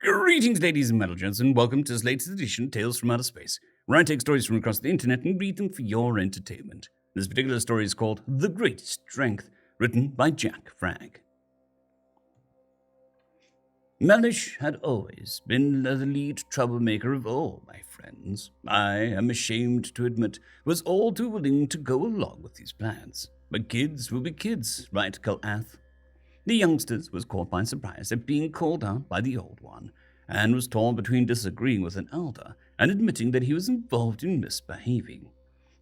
Greetings, ladies and metal-gents, and welcome to this latest edition of Tales from Outer Space, where I take stories from across the internet and read them for your entertainment. This particular story is called The Greatest Strength, written by JackFragg. Mellish had always been the lead troublemaker of all my friends. I am ashamed to admit was all too willing to go along with his plans. But kids will be kids, right, Gallagher? The youngsters was caught by surprise at being called out by the old one, and was torn between disagreeing with an elder and admitting that he was involved in misbehaving.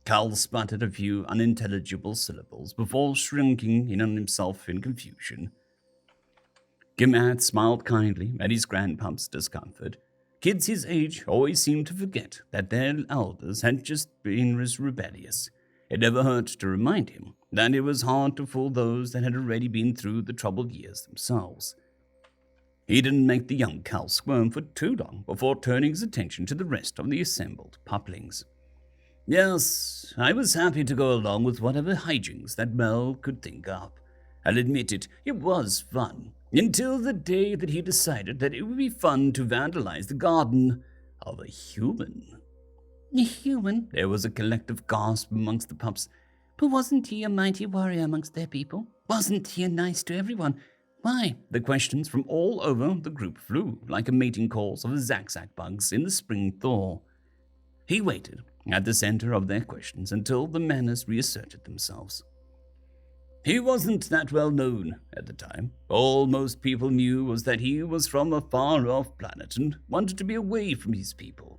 Cal sputtered a few unintelligible syllables before shrinking in on himself in confusion. Gimad smiled kindly at his grandpup's discomfort. Kids his age always seemed to forget that their elders had just been as rebellious. It never hurt to remind him that it was hard to fool those that had already been through the troubled years themselves. He didn't make the young Cal squirm for too long before turning his attention to the rest of the assembled puplings. Yes, I was happy to go along with whatever hijinks that Mel could think up. I'll admit it was fun, until the day that he decided that it would be fun to vandalize the garden of a human. A human? There was a collective gasp amongst the pups. But wasn't he a mighty warrior amongst their people? Wasn't he nice to everyone? Why? The questions from all over the group flew like a mating calls of Zack bugs in the spring thaw. He waited at the center of their questions until the manners reasserted themselves. He wasn't that well known at the time. All most people knew was that he was from a far-off planet and wanted to be away from his people.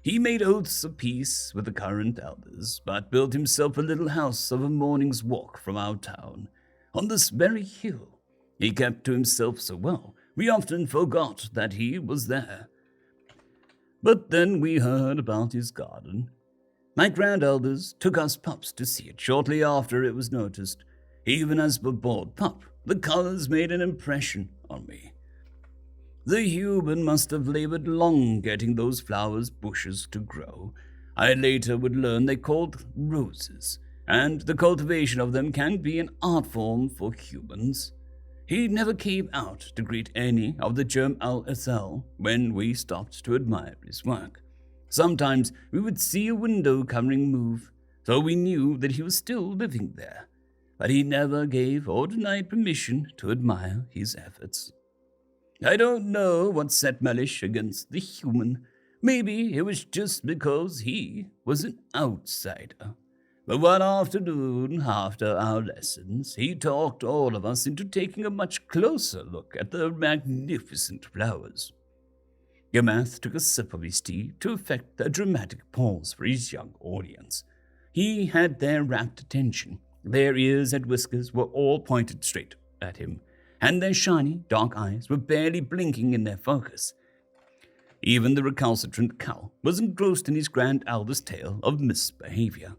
He made oaths of peace with the current elders, but built himself a little house of a morning's walk from our town, on this very hill. He kept to himself so well, we often forgot that he was there. But then we heard about his garden. My grand-elders took us pups to see it shortly after it was noticed. Even as a bored pup, the colors made an impression on me. The human must have labored long getting those flowers bushes to grow. I later would learn they called roses, and the cultivation of them can be an art form for humans. He never came out to greet any of the Germ al-Ethel when we stopped to admire his work. Sometimes we would see a window covering move, so we knew that he was still living there, but he never gave or denied permission to admire his efforts. I don't know what set Mellish against the human. Maybe it was just because he was an outsider. But one afternoon, after our lessons, he talked all of us into taking a much closer look at the magnificent flowers. Gamath took a sip of his tea to effect a dramatic pause for his young audience. He had their rapt attention. Their ears and whiskers were all pointed straight at him, and their shiny, dark eyes were barely blinking in their focus. Even the recalcitrant Cal was engrossed in his grand eldest tale of misbehavior.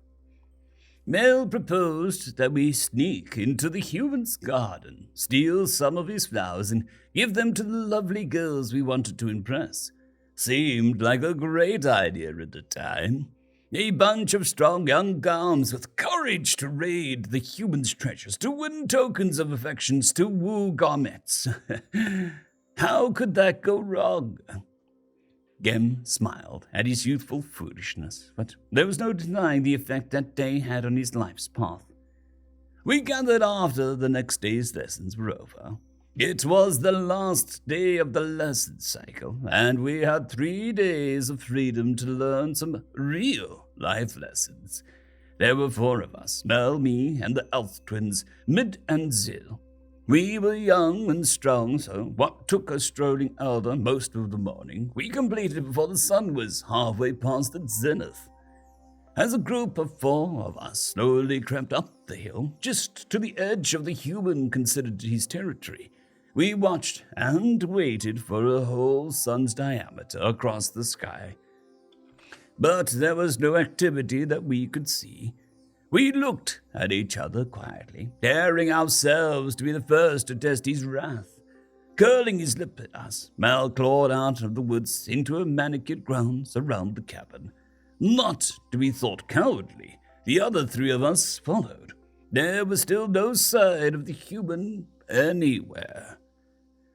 Mel proposed that we sneak into the human's garden, steal some of his flowers, and give them to the lovely girls we wanted to impress. Seemed like a great idea at the time. A bunch of strong young gams with courage to raid the human's treasures, to win tokens of affections, to woo garments. How could that go wrong? Gem smiled at his youthful foolishness, but there was no denying the effect that day had on his life's path. We gathered after the next day's lessons were over. It was the last day of the lesson cycle, and we had 3 days of freedom to learn some real life lessons. There were 4 of us, Mel, me, and the elf twins, Mid and Zill. We were young and strong, so what took a strolling elder most of the morning, we completed before the sun was halfway past its zenith. As a group of 4 of us slowly crept up the hill, just to the edge of the human considered his territory, we watched and waited for a whole sun's diameter across the sky. But there was no activity that we could see. We looked at each other quietly, daring ourselves to be the first to test his wrath. Curling his lip at us, Mal clawed out of the woods into a manicured grounds around the cabin. Not to be thought cowardly, the other 3 of us followed. There was still no sign of the human anywhere.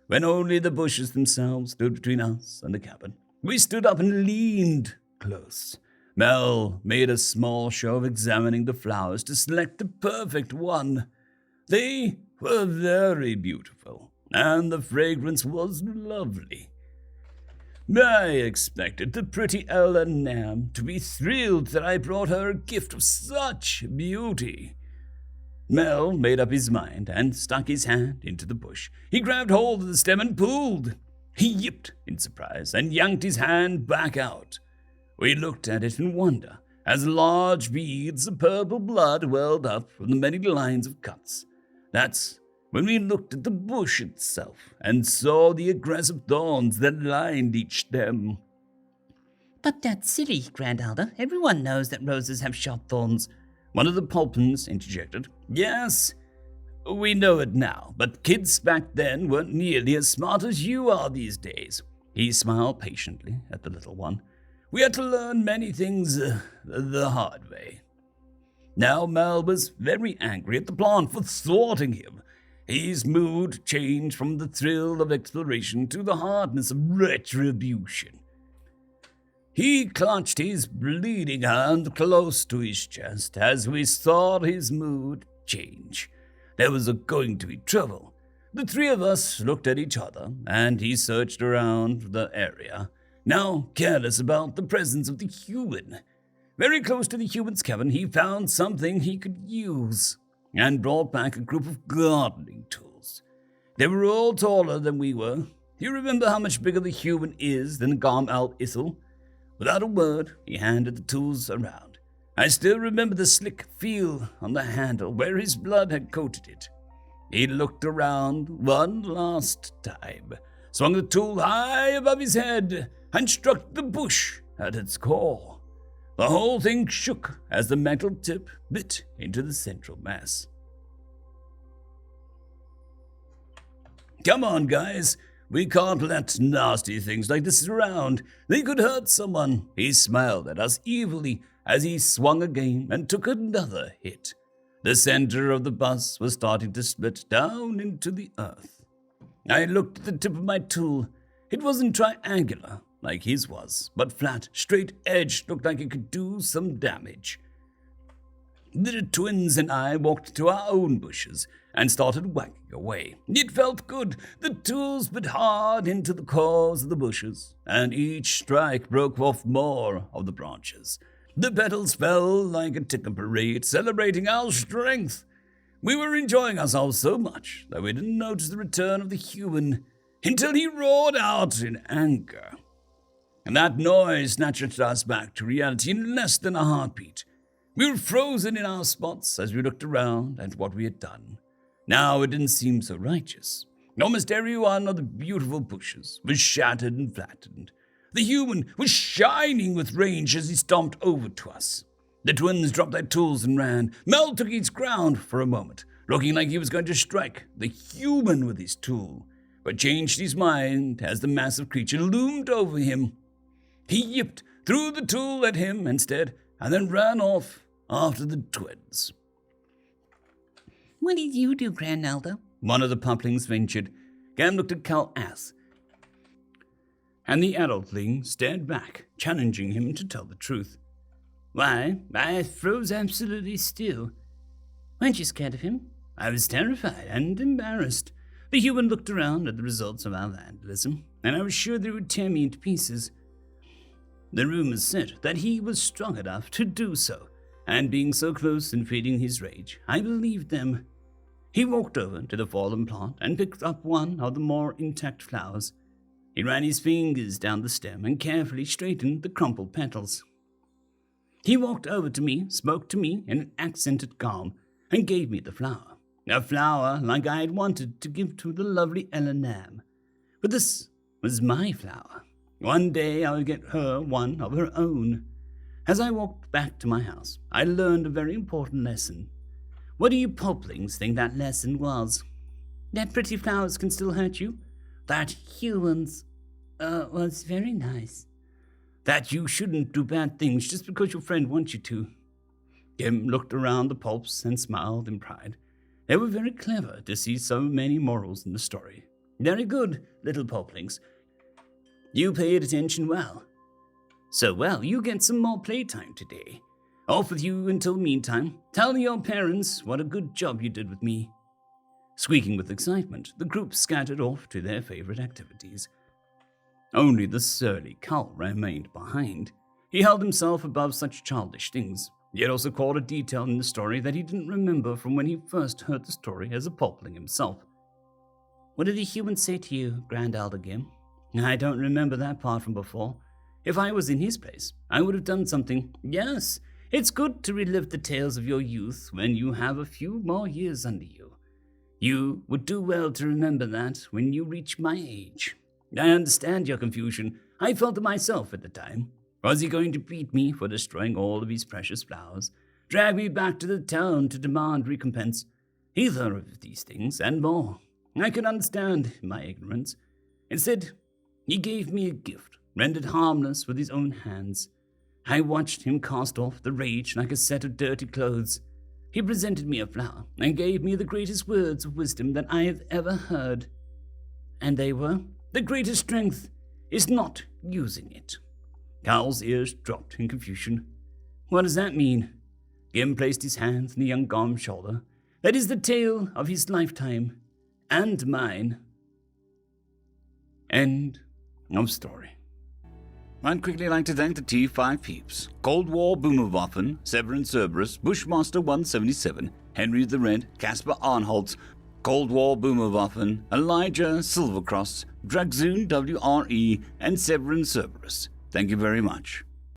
when only the bushes themselves stood between us and the cabin. We stood up and leaned close. Mel made a small show of examining the flowers to select the perfect one. They were very beautiful, and the fragrance was lovely. I expected the pretty Ella Nam to be thrilled that I brought her a gift of such beauty. Mel made up his mind and stuck his hand into the bush. He grabbed hold of the stem and pulled. He yipped in surprise and yanked his hand back out. We looked at it in wonder as large beads of purple blood welled up from the many lines of cuts. That's when we looked at the bush itself and saw the aggressive thorns that lined each stem. But that's silly, Grand Elder. Everyone knows that roses have sharp thorns. One of the Pulpins interjected. Yes, we know it now, but kids back then weren't nearly as smart as you are these days. He smiled patiently at the little one. We had to learn many things the hard way. Now Mel was very angry at the plant for thwarting him. His mood changed from the thrill of exploration to the hardness of retribution. He clutched his bleeding hand close to his chest as we saw his mood change. There was going to be trouble. The three of us looked at each other, and he searched around the area, now careless about the presence of the human. Very close to the human's cabin, he found something he could use, and brought back a group of gardening tools. They were all taller than we were. Do you remember how much bigger the human is than Garm al-Ithil? Without a word, he handed the tools around. I still remember the slick feel on the handle where his blood had coated it. He looked around one last time, swung the tool high above his head, and struck the bush at its core. The whole thing shook as the metal tip bit into the central mass. Come on, guys. We can't let nasty things like this around. They could hurt someone. He smiled at us evilly as he swung again and took another hit. The center of the bus was starting to split down into the earth. I looked at the tip of my tool. It wasn't triangular like his was, but flat, straight-edged, looked like it could do some damage. The twins and I walked to our own bushes and started whacking away. It felt good. The tools bit hard into the cores of the bushes, and each strike broke off more of the branches. The petals fell like a ticker parade, celebrating our strength. We were enjoying ourselves so much that we didn't notice the return of the human until he roared out in anger. And that noise snatched us back to reality in less than a heartbeat. We were frozen in our spots as we looked around at what we had done. Now it didn't seem so righteous. Almost every one of the beautiful bushes was shattered and flattened. The human was shining with rage as he stomped over to us. The twins dropped their tools and ran. Mel took his ground for a moment, looking like he was going to strike the human with his tool, but changed his mind as the massive creature loomed over him. He yipped, threw the tool at him instead, and then ran off after the twins. What did you do, Grand Elder? One of the puplings ventured. Gam looked at Cal Ass, and the adultling stared back, challenging him to tell the truth. Why, I froze absolutely still. Weren't you scared of him? I was terrified and embarrassed. The human looked around at the results of our vandalism, and I was sure they would tear me into pieces. The rumors said that he was strong enough to do so, and being so close and feeding his rage, I believed them. He walked over to the fallen plant and picked up one of the more intact flowers. He ran his fingers down the stem and carefully straightened the crumpled petals. He walked over to me, spoke to me in an accented calm, and gave me the flower. A flower like I had wanted to give to the lovely Elenam. But this was my flower. One day I would get her one of her own. As I walked back to my house, I learned a very important lesson. What do you poplings think that lesson was? That pretty flowers can still hurt you? That humans, was very nice. That you shouldn't do bad things just because your friend wants you to. Kim looked around the pulps and smiled in pride. They were very clever to see so many morals in the story. Very good, little poplings. You paid attention well. So well, you get some more playtime today. Off with you until meantime. Tell your parents what a good job you did with me. Squeaking with excitement, the group scattered off to their favorite activities. Only the surly Cull remained behind. He held himself above such childish things, yet also caught a detail in the story that he didn't remember from when he first heard the story as a popling himself. What did the humans say to you, Grand Elder Gim? I don't remember that part from before. If I was in his place, I would have done something. Yes, it's good to relive the tales of your youth when you have a few more years under you. You would do well to remember that when you reach my age. I understand your confusion. I felt it myself at the time. Was he going to beat me for destroying all of his precious flowers? Drag me back to the town to demand recompense? Either of these things and more. I can understand my ignorance. Instead, he gave me a gift, rendered harmless with his own hands. I watched him cast off the rage like a set of dirty clothes. He presented me a flower and gave me the greatest words of wisdom that I have ever heard. And they were, the greatest strength is not using it. Cull's ears dropped in confusion. What does that mean? Gim placed his hands on the young Gom's shoulder. That is the tale of his lifetime, and mine. End of story. I'd quickly like to thank the T5 peeps: Cold War Boomerwaffen, Severin Cerberus, Bushmaster 177, Henry the Red, Caspar Arnholtz, Cold War Boomerwaffen, Elijah Silvercross, Dragzoon WRE, and Severin Cerberus. Thank you very much.